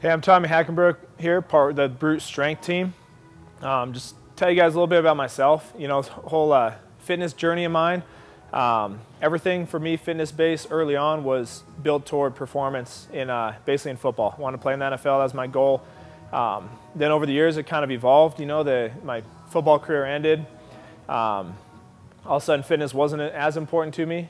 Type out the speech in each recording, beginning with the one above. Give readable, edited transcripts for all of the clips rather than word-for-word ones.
Hey, I'm Tommy Hackenbrook here, part of the brUTE strength team. Just tell you guys a little bit about myself. You know, this whole fitness journey of mine. Everything for me fitness-based early on was built toward performance in basically in football. I wanted to play in the NFL, that was my goal. Then over the years it kind of evolved. You know, my football career ended. All of a sudden fitness wasn't as important to me.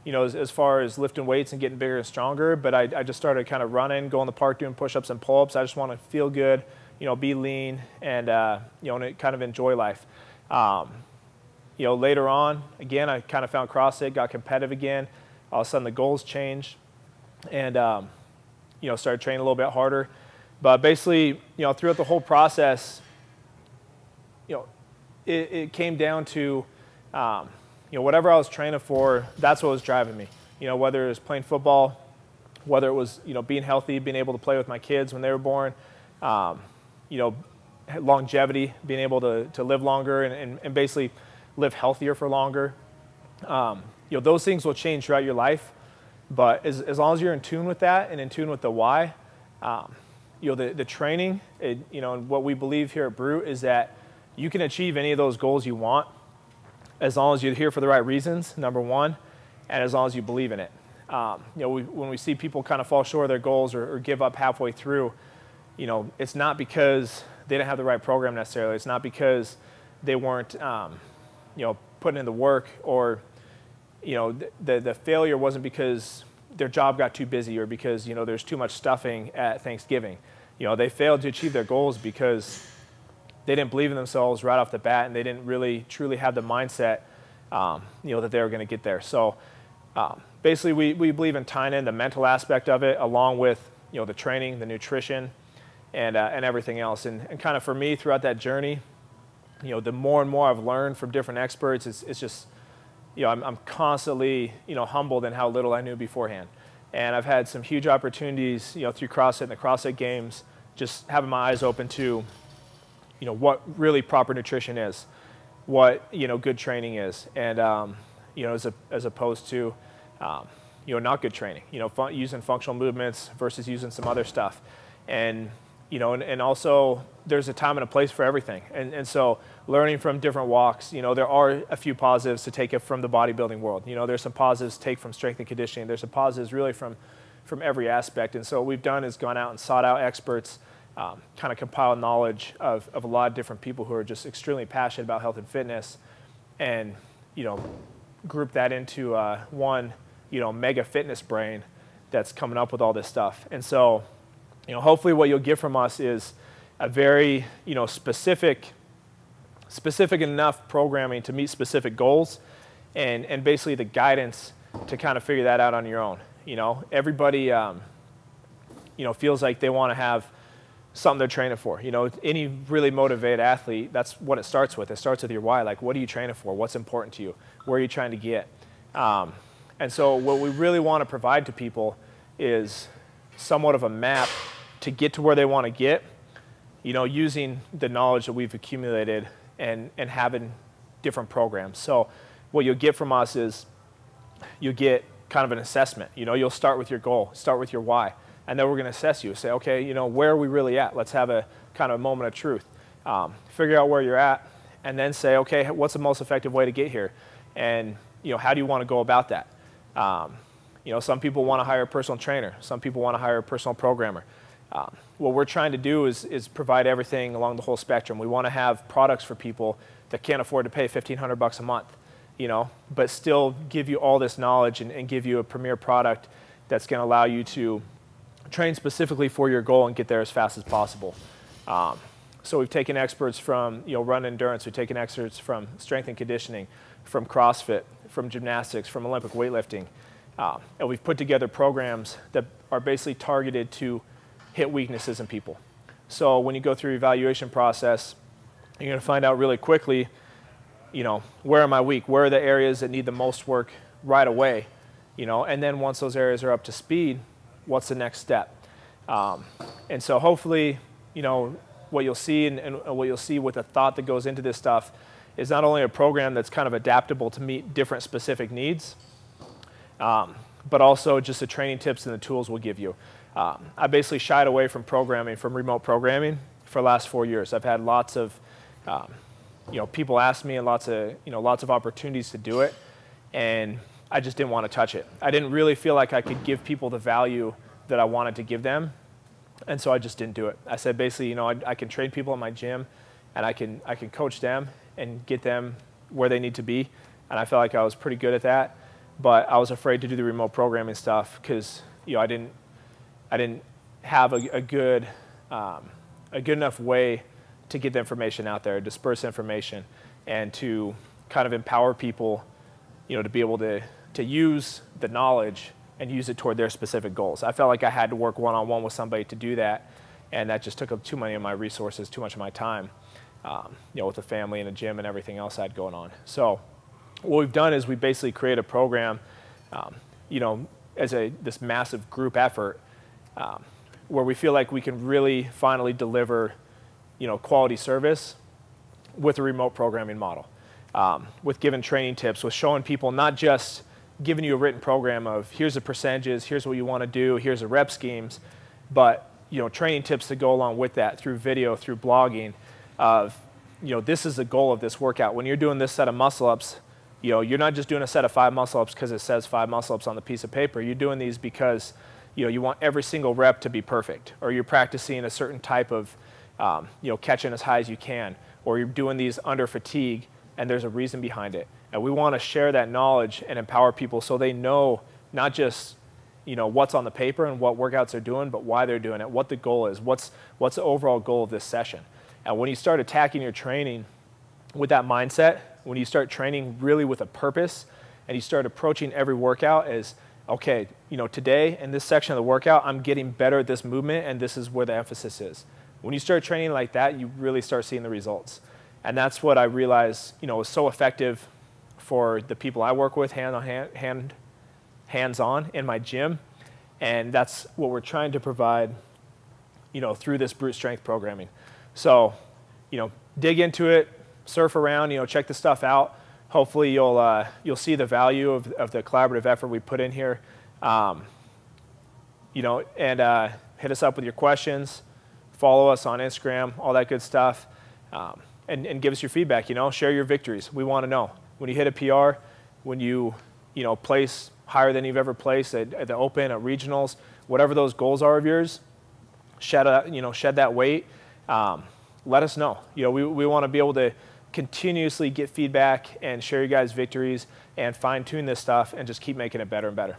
You know, as far as lifting weights and getting bigger and stronger, but I just started kind of running, going to the park doing push-ups and pull-ups. I just want to feel good, you know, be lean, and you know, kind of enjoy life. You know, later on, again, I kind of found CrossFit, got competitive again. All of a sudden the goals changed, and you know, started training a little bit harder. But basically, you know, throughout the whole process, you know, it came down to you know, whatever I was training for, that's what was driving me. You know, whether it was playing football, whether it was, you know, being healthy, being able to play with my kids when they were born, you know, longevity, being able to live longer and basically live healthier for longer. You know, those things will change throughout your life, but as long as you're in tune with that and in tune with the why, you know, the training, you know, and what we believe here at brUTE is that you can achieve any of those goals you want, as long as you're here for the right reasons, number one, and as long as you believe in it. You know, when we see people kind of fall short of their goals or give up halfway through, you know, it's not because they didn't have the right program necessarily. It's not because they weren't, you know, putting in the work, or, you know, the failure wasn't because their job got too busy or because, you know, there's too much stuffing at Thanksgiving. You know, they failed to achieve their goals because they didn't believe in themselves right off the bat, and they didn't really truly have the mindset, you know, that they were going to get there. So basically, we believe in tying in the mental aspect of it, along with, you know, the training, the nutrition, and everything else. And kind of for me throughout that journey, you know, the more and more I've learned from different experts, it's just, you know, I'm constantly, you know, humbled in how little I knew beforehand. And I've had some huge opportunities, you know, through CrossFit and the CrossFit Games, just having my eyes open to, you know, what really proper nutrition is, what, you know, good training is, and you know, as opposed to you know, not good training, you know, using functional movements versus using some other stuff. And you know, and also there's a time and a place for everything. And so learning from different walks, you know, there are a few positives to take it from the bodybuilding world. You know, there's some positives to take from strength and conditioning. There's some positives really from every aspect. And so what we've done is gone out and sought out experts, kind of compile knowledge of a lot of different people who are just extremely passionate about health and fitness, and, you know, group that into one, you know, mega fitness brain that's coming up with all this stuff. And so, you know, hopefully what you'll get from us is a very, you know, specific enough programming to meet specific goals, and basically the guidance to kind of figure that out on your own. You know, everybody, you know, feels like they want to have something they're training for. You know, any really motivated athlete, that's what it starts with. It starts with your why. Like, what are you training for? What's important to you? Where are you trying to get? And so what we really want to provide to people is somewhat of a map to get to where they want to get, you know, using the knowledge that we've accumulated and having different programs. So what you'll get from us is you'll get kind of an assessment. You know, you'll start with your goal, start with your why. And then we're going to assess you, say, okay, you know, where are we really at? Let's have a kind of a moment of truth. Figure out where you're at, and then say, okay, what's the most effective way to get here? And, you know, how do you want to go about that? You know, some people want to hire a personal trainer. Some people want to hire a personal programmer. What we're trying to do is provide everything along the whole spectrum. We want to have products for people that can't afford to pay $1,500 a month, you know, but still give you all this knowledge and give you a premier product that's going to allow you to train specifically for your goal and get there as fast as possible. So we've taken experts from, you know, run endurance. We've taken experts from strength and conditioning, from CrossFit, from gymnastics, from Olympic weightlifting. And we've put together programs that are basically targeted to hit weaknesses in people. So when you go through your evaluation process, you're going to find out really quickly, you know, where am I weak? Where are the areas that need the most work right away? You know, and then once those areas are up to speed, what's the next step? And so hopefully, you know, what you'll see and what you'll see with the thought that goes into this stuff is not only a program that's kind of adaptable to meet different specific needs, but also just the training tips and the tools we'll give you. I basically shied away from programming, from remote programming, for the last 4 years. I've had lots of people ask me and lots of opportunities to do it, and I just didn't want to touch it. I didn't really feel like I could give people the value that I wanted to give them, and so I just didn't do it. I said basically, I can train people in my gym, and I can coach them and get them where they need to be, and I felt like I was pretty good at that, but I was afraid to do the remote programming stuff because I didn't have a good enough way to get the information out there, disperse information, and to kind of empower people, to be able to use the knowledge and use it toward their specific goals. I felt like I had to work one-on-one with somebody to do that, and that just took up too many of my resources, too much of my time, with the family and the gym and everything else I had going on. So what we've done is we basically create a program, as this massive group effort, where we feel like we can really finally deliver, quality service with a remote programming model, with giving training tips, with showing people, not just giving you a written program of here's the percentages, here's what you want to do, here's the rep schemes, but training tips to go along with that through video, through blogging, of this is the goal of this workout. When you're doing this set of muscle ups, you're not just doing a set of 5 muscle ups because it says 5 muscle ups on the piece of paper. You're doing these because you want every single rep to be perfect, or you're practicing a certain type of catching as high as you can, or you're doing these under fatigue, and there's a reason behind it. And we want to share that knowledge and empower people so they know not just what's on the paper and what workouts they're doing, but why they're doing it, what the goal is, what's the overall goal of this session. And when you start attacking your training with that mindset, when you start training really with a purpose, and you start approaching every workout as, okay, today in this section of the workout, I'm getting better at this movement, and this is where the emphasis is. When you start training like that, you really start seeing the results. And that's what I realized, was so effective for the people I work with hands-on in my gym. And that's what we're trying to provide, through this brute strength programming. So, dig into it, surf around, check the stuff out. Hopefully you'll see the value of the collaborative effort we put in here. And hit us up with your questions, follow us on Instagram, all that good stuff, and give us your feedback. Share your victories. We want to know when you hit a PR, when you place higher than you've ever placed at the Open, at regionals, whatever those goals are of yours. Shed that weight. Let us know. We want to be able to continuously get feedback and share you guys' victories and fine-tune this stuff and just keep making it better and better.